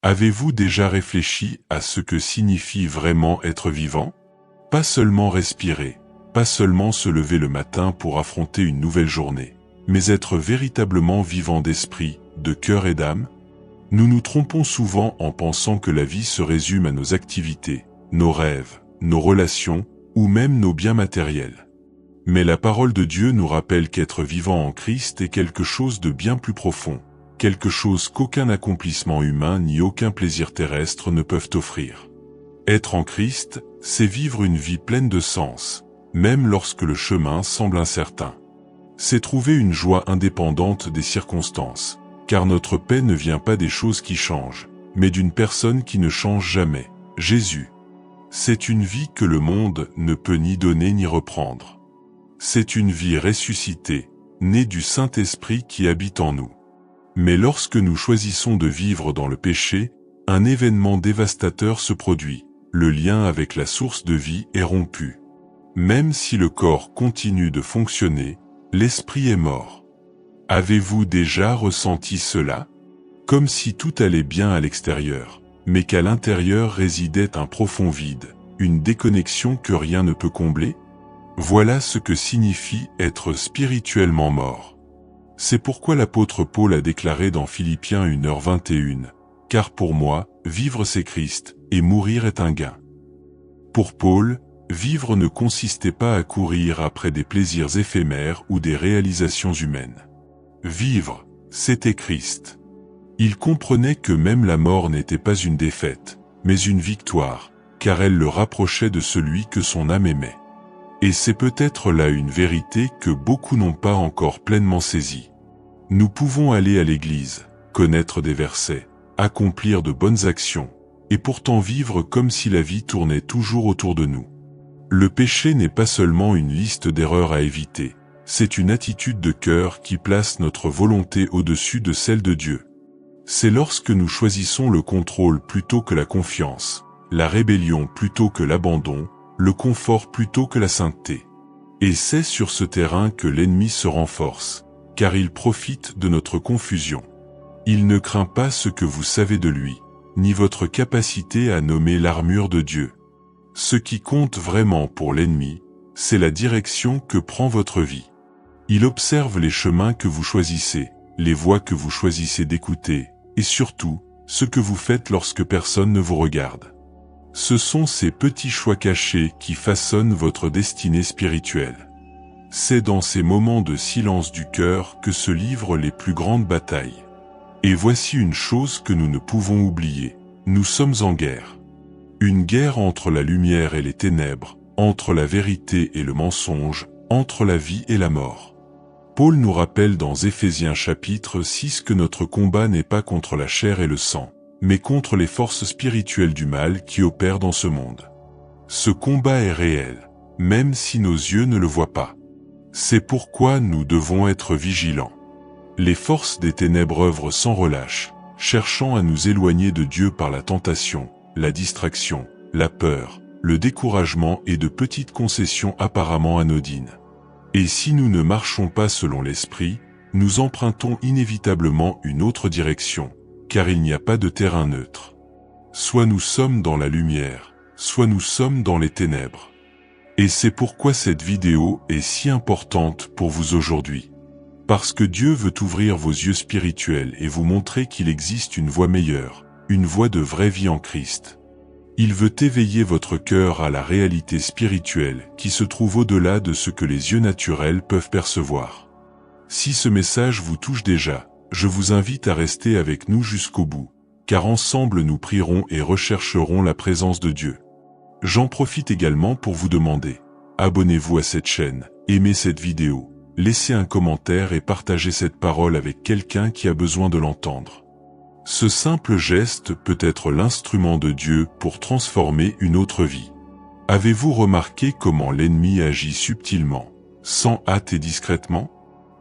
Avez-vous déjà réfléchi à ce que signifie vraiment être vivant? Pas seulement respirer, pas seulement se lever le matin pour affronter une nouvelle journée, mais être véritablement vivant d'esprit, de cœur et d'âme? Nous nous trompons souvent en pensant que la vie se résume à nos activités, nos rêves, nos relations, ou même nos biens matériels. Mais la parole de Dieu nous rappelle qu'être vivant en Christ est quelque chose de bien plus profond, quelque chose qu'aucun accomplissement humain ni aucun plaisir terrestre ne peuvent offrir. Être en Christ, c'est vivre une vie pleine de sens, même lorsque le chemin semble incertain. C'est trouver une joie indépendante des circonstances, car notre paix ne vient pas des choses qui changent, mais d'une personne qui ne change jamais, Jésus. C'est une vie que le monde ne peut ni donner ni reprendre. C'est une vie ressuscitée, née du Saint-Esprit qui habite en nous. Mais lorsque nous choisissons de vivre dans le péché, un événement dévastateur se produit. Le lien avec la source de vie est rompu. Même si le corps continue de fonctionner, l'esprit est mort. Avez-vous déjà ressenti cela? Comme si tout allait bien à l'extérieur, mais qu'à l'intérieur résidait un profond vide, une déconnexion que rien ne peut combler? Voilà ce que signifie être spirituellement mort. C'est pourquoi l'apôtre Paul a déclaré dans Philippiens 1h21, « Car pour moi, vivre c'est Christ, et mourir est un gain. » Pour Paul, vivre ne consistait pas à courir après des plaisirs éphémères ou des réalisations humaines. Vivre, c'était Christ. Il comprenait que même la mort n'était pas une défaite, mais une victoire, car elle le rapprochait de celui que son âme aimait. Et c'est peut-être là une vérité que beaucoup n'ont pas encore pleinement saisie. Nous pouvons aller à l'église, connaître des versets, accomplir de bonnes actions, et pourtant vivre comme si la vie tournait toujours autour de nous. Le péché n'est pas seulement une liste d'erreurs à éviter, c'est une attitude de cœur qui place notre volonté au-dessus de celle de Dieu. C'est lorsque nous choisissons le contrôle plutôt que la confiance, la rébellion plutôt que l'abandon, le confort plutôt que la sainteté. Et c'est sur ce terrain que l'ennemi se renforce, car il profite de notre confusion. Il ne craint pas ce que vous savez de lui, ni votre capacité à nommer l'armure de Dieu. Ce qui compte vraiment pour l'ennemi, c'est la direction que prend votre vie. Il observe les chemins que vous choisissez, les voies que vous choisissez d'écouter, et surtout, ce que vous faites lorsque personne ne vous regarde. Ce sont ces petits choix cachés qui façonnent votre destinée spirituelle. C'est dans ces moments de silence du cœur que se livrent les plus grandes batailles. Et voici une chose que nous ne pouvons oublier, nous sommes en guerre. Une guerre entre la lumière et les ténèbres, entre la vérité et le mensonge, entre la vie et la mort. Paul nous rappelle dans Éphésiens chapitre 6 que notre combat n'est pas contre la chair et le sang, mais contre les forces spirituelles du mal qui opèrent dans ce monde. Ce combat est réel, même si nos yeux ne le voient pas. C'est pourquoi nous devons être vigilants. Les forces des ténèbres œuvrent sans relâche, cherchant à nous éloigner de Dieu par la tentation, la distraction, la peur, le découragement et de petites concessions apparemment anodines. Et si nous ne marchons pas selon l'esprit, nous empruntons inévitablement une autre direction, car il n'y a pas de terrain neutre. Soit nous sommes dans la lumière, soit nous sommes dans les ténèbres. Et c'est pourquoi cette vidéo est si importante pour vous aujourd'hui. Parce que Dieu veut ouvrir vos yeux spirituels et vous montrer qu'il existe une voie meilleure, une voie de vraie vie en Christ. Il veut éveiller votre cœur à la réalité spirituelle qui se trouve au-delà de ce que les yeux naturels peuvent percevoir. Si ce message vous touche déjà, je vous invite à rester avec nous jusqu'au bout, car ensemble nous prierons et rechercherons la présence de Dieu. J'en profite également pour vous demander, abonnez-vous à cette chaîne, aimez cette vidéo, laissez un commentaire et partagez cette parole avec quelqu'un qui a besoin de l'entendre. Ce simple geste peut être l'instrument de Dieu pour transformer une autre vie. Avez-vous remarqué comment l'ennemi agit subtilement, sans hâte et discrètement?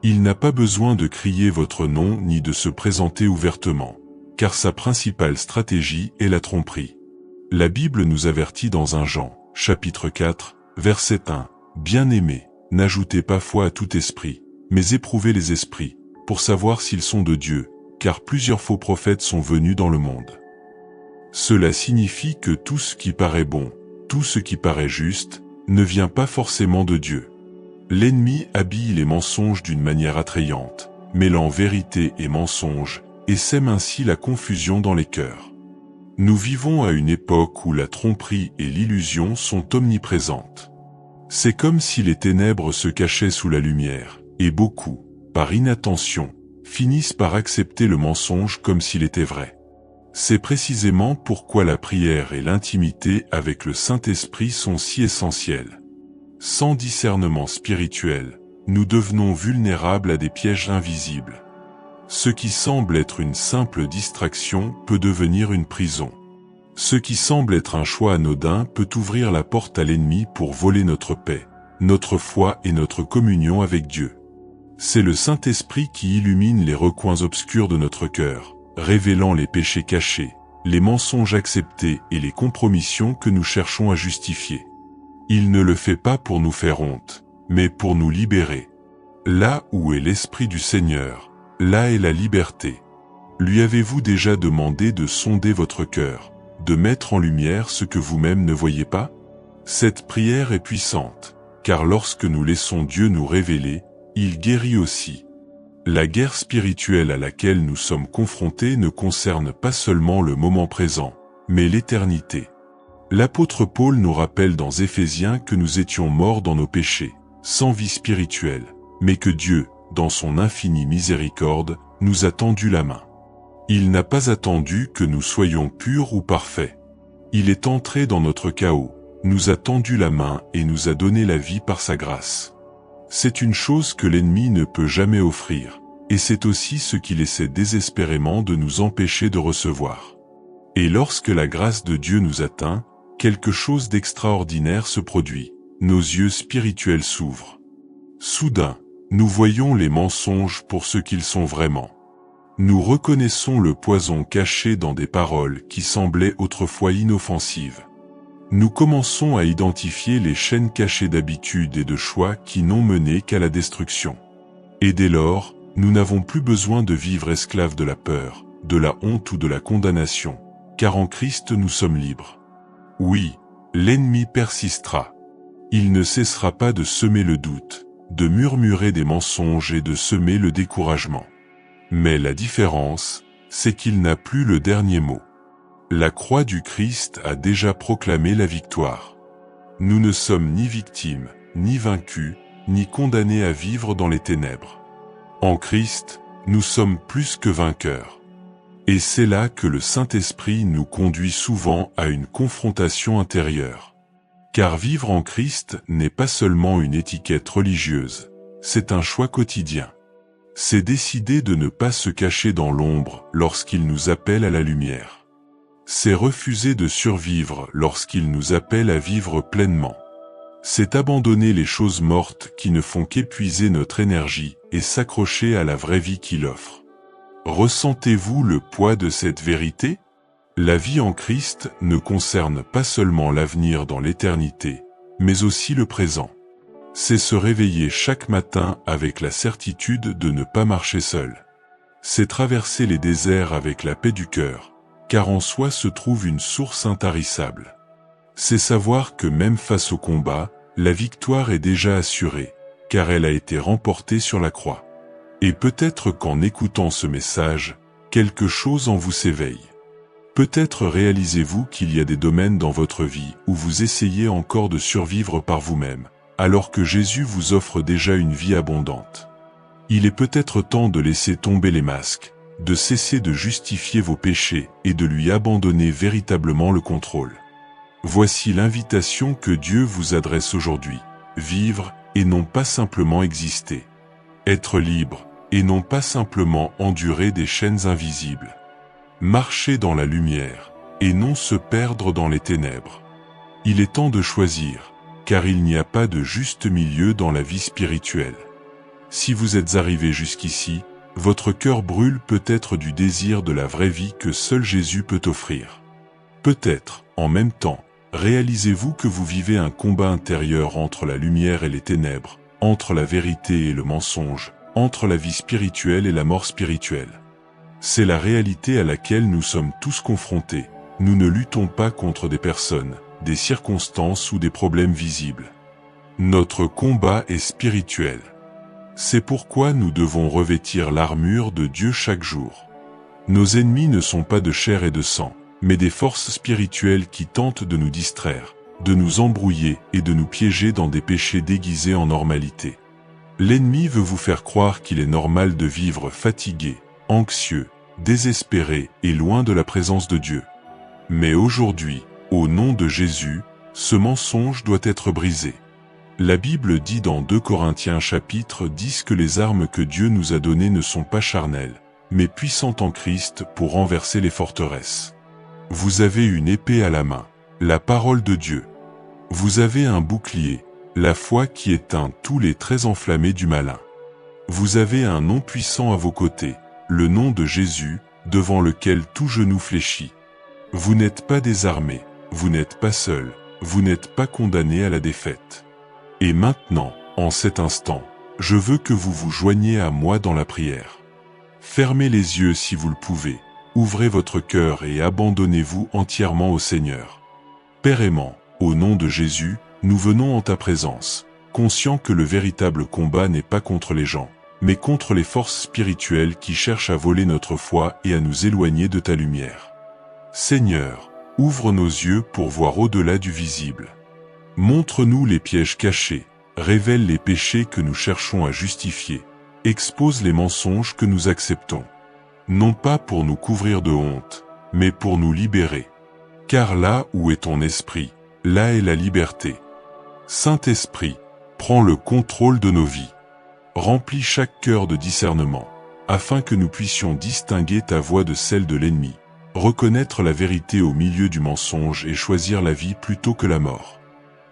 Il n'a pas besoin de crier votre nom ni de se présenter ouvertement, car sa principale stratégie est la tromperie. La Bible nous avertit dans 1 Jean, chapitre 4, verset 1, « Bien-aimés, n'ajoutez pas foi à tout esprit, mais éprouvez les esprits, pour savoir s'ils sont de Dieu, car plusieurs faux prophètes sont venus dans le monde. » Cela signifie que tout ce qui paraît bon, tout ce qui paraît juste, ne vient pas forcément de Dieu. L'ennemi habille les mensonges d'une manière attrayante, mêlant vérité et mensonge, et sème ainsi la confusion dans les cœurs. Nous vivons à une époque où la tromperie et l'illusion sont omniprésentes. C'est comme si les ténèbres se cachaient sous la lumière, et beaucoup, par inattention, finissent par accepter le mensonge comme s'il était vrai. C'est précisément pourquoi la prière et l'intimité avec le Saint-Esprit sont si essentielles. Sans discernement spirituel, nous devenons vulnérables à des pièges invisibles. Ce qui semble être une simple distraction peut devenir une prison. Ce qui semble être un choix anodin peut ouvrir la porte à l'ennemi pour voler notre paix, notre foi et notre communion avec Dieu. C'est le Saint-Esprit qui illumine les recoins obscurs de notre cœur, révélant les péchés cachés, les mensonges acceptés et les compromissions que nous cherchons à justifier. Il ne le fait pas pour nous faire honte, mais pour nous libérer. Là où est l'Esprit du Seigneur, là est la liberté. Lui avez-vous déjà demandé de sonder votre cœur, de mettre en lumière ce que vous-même ne voyez pas? Cette prière est puissante, car lorsque nous laissons Dieu nous révéler, il guérit aussi. La guerre spirituelle à laquelle nous sommes confrontés ne concerne pas seulement le moment présent, mais l'éternité. L'apôtre Paul nous rappelle dans Éphésiens que nous étions morts dans nos péchés, sans vie spirituelle, mais que Dieu, dans son infinie miséricorde, nous a tendu la main. Il n'a pas attendu que nous soyons purs ou parfaits. Il est entré dans notre chaos, nous a tendu la main et nous a donné la vie par sa grâce. C'est une chose que l'ennemi ne peut jamais offrir, et c'est aussi ce qu'il essaie désespérément de nous empêcher de recevoir. Et lorsque la grâce de Dieu nous atteint, quelque chose d'extraordinaire se produit, nos yeux spirituels s'ouvrent. Soudain, nous voyons les mensonges pour ce qu'ils sont vraiment. Nous reconnaissons le poison caché dans des paroles qui semblaient autrefois inoffensives. Nous commençons à identifier les chaînes cachées d'habitudes et de choix qui n'ont mené qu'à la destruction. Et dès lors, nous n'avons plus besoin de vivre esclaves de la peur, de la honte ou de la condamnation, car en Christ nous sommes libres. Oui, l'ennemi persistera. Il ne cessera pas de semer le doute, de murmurer des mensonges et de semer le découragement. Mais la différence, c'est qu'il n'a plus le dernier mot. La croix du Christ a déjà proclamé la victoire. Nous ne sommes ni victimes, ni vaincus, ni condamnés à vivre dans les ténèbres. En Christ, nous sommes plus que vainqueurs. Et c'est là que le Saint-Esprit nous conduit souvent à une confrontation intérieure. Car vivre en Christ n'est pas seulement une étiquette religieuse, c'est un choix quotidien. C'est décider de ne pas se cacher dans l'ombre lorsqu'il nous appelle à la lumière. C'est refuser de survivre lorsqu'il nous appelle à vivre pleinement. C'est abandonner les choses mortes qui ne font qu'épuiser notre énergie et s'accrocher à la vraie vie qu'il offre. Ressentez-vous le poids de cette vérité? La vie en Christ ne concerne pas seulement l'avenir dans l'éternité, mais aussi le présent. C'est se réveiller chaque matin avec la certitude de ne pas marcher seul. C'est traverser les déserts avec la paix du cœur, car en soi se trouve une source intarissable. C'est savoir que même face au combat, la victoire est déjà assurée, car elle a été remportée sur la croix. Et peut-être qu'en écoutant ce message, quelque chose en vous s'éveille. Peut-être réalisez-vous qu'il y a des domaines dans votre vie où vous essayez encore de survivre par vous-même, alors que Jésus vous offre déjà une vie abondante. Il est peut-être temps de laisser tomber les masques, de cesser de justifier vos péchés et de lui abandonner véritablement le contrôle. Voici l'invitation que Dieu vous adresse aujourd'hui. Vivre et non pas simplement exister. Être libre et non pas simplement endurer des chaînes invisibles. Marcher dans la lumière et non se perdre dans les ténèbres. Il est temps de choisir, car il n'y a pas de juste milieu dans la vie spirituelle. Si vous êtes arrivé jusqu'ici, votre cœur brûle peut-être du désir de la vraie vie que seul Jésus peut offrir. Peut-être, en même temps, réalisez-vous que vous vivez un combat intérieur entre la lumière et les ténèbres, entre la vérité et le mensonge, entre la vie spirituelle et la mort spirituelle. C'est la réalité à laquelle nous sommes tous confrontés, nous ne luttons pas contre des personnes, des circonstances ou des problèmes visibles. Notre combat est spirituel. C'est pourquoi nous devons revêtir l'armure de Dieu chaque jour. Nos ennemis ne sont pas de chair et de sang, mais des forces spirituelles qui tentent de nous distraire, de nous embrouiller et de nous piéger dans des péchés déguisés en normalité. L'ennemi veut vous faire croire qu'il est normal de vivre fatigué, anxieux, désespéré et loin de la présence de Dieu. Mais aujourd'hui, au nom de Jésus, ce mensonge doit être brisé. La Bible dit dans 2 Corinthiens chapitre 10 que les armes que Dieu nous a données ne sont pas charnelles, mais puissantes en Christ pour renverser les forteresses. Vous avez une épée à la main, la parole de Dieu. Vous avez un bouclier, la foi qui éteint tous les traits enflammés du malin. Vous avez un nom puissant à vos côtés, le nom de Jésus, devant lequel tout genou fléchit. Vous n'êtes pas désarmé, vous n'êtes pas seul, vous n'êtes pas condamné à la défaite. Et maintenant, en cet instant, je veux que vous vous joigniez à moi dans la prière. Fermez les yeux si vous le pouvez, ouvrez votre cœur et abandonnez-vous entièrement au Seigneur. Père aimant, au nom de Jésus, nous venons en ta présence, conscients que le véritable combat n'est pas contre les gens, mais contre les forces spirituelles qui cherchent à voler notre foi et à nous éloigner de ta lumière. Seigneur, ouvre nos yeux pour voir au-delà du visible. Montre-nous les pièges cachés, révèle les péchés que nous cherchons à justifier, expose les mensonges que nous acceptons. Non pas pour nous couvrir de honte, mais pour nous libérer. Car là où est ton esprit, là est la liberté. Saint-Esprit, prends le contrôle de nos vies. Remplis chaque cœur de discernement, afin que nous puissions distinguer ta voix de celle de l'ennemi, reconnaître la vérité au milieu du mensonge et choisir la vie plutôt que la mort.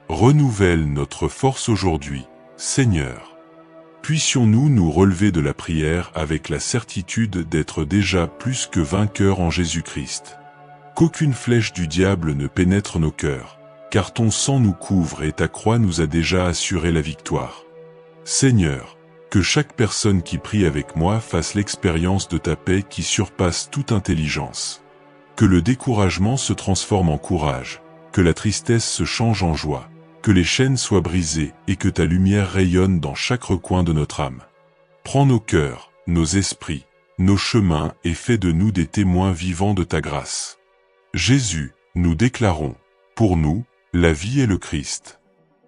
Renouvelle notre force aujourd'hui, Seigneur. Puissions-nous nous relever de la prière avec la certitude d'être déjà plus que vainqueurs en Jésus-Christ. Qu'aucune flèche du diable ne pénètre nos cœurs, car ton sang nous couvre et ta croix nous a déjà assuré la victoire. Seigneur, que chaque personne qui prie avec moi fasse l'expérience de ta paix qui surpasse toute intelligence. Que le découragement se transforme en courage, que la tristesse se change en joie, que les chaînes soient brisées et que ta lumière rayonne dans chaque recoin de notre âme. Prends nos cœurs, nos esprits, nos chemins et fais de nous des témoins vivants de ta grâce. Jésus, nous déclarons, pour nous, la vie est le Christ.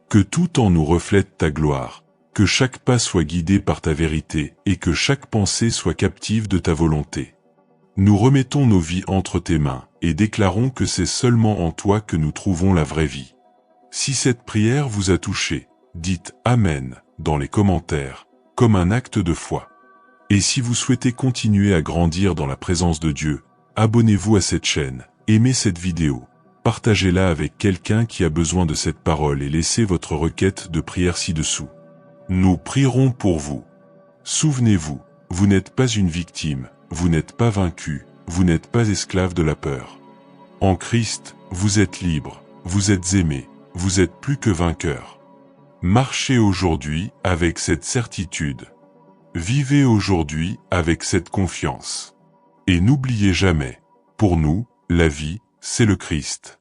Que tout en nous reflète ta gloire, que chaque pas soit guidé par ta vérité et que chaque pensée soit captive de ta volonté. Nous remettons nos vies entre tes mains et déclarons que c'est seulement en toi que nous trouvons la vraie vie. Si cette prière vous a touché, dites « Amen » dans les commentaires, comme un acte de foi. Et si vous souhaitez continuer à grandir dans la présence de Dieu, abonnez-vous à cette chaîne, aimez cette vidéo, partagez-la avec quelqu'un qui a besoin de cette parole et laissez votre requête de prière ci-dessous. Nous prierons pour vous. Souvenez-vous, vous n'êtes pas une victime, vous n'êtes pas vaincu, vous n'êtes pas esclave de la peur. En Christ, vous êtes libre, vous êtes aimé, vous êtes plus que vainqueur. Marchez aujourd'hui avec cette certitude. Vivez aujourd'hui avec cette confiance. Et n'oubliez jamais, pour nous, la vie, c'est le Christ.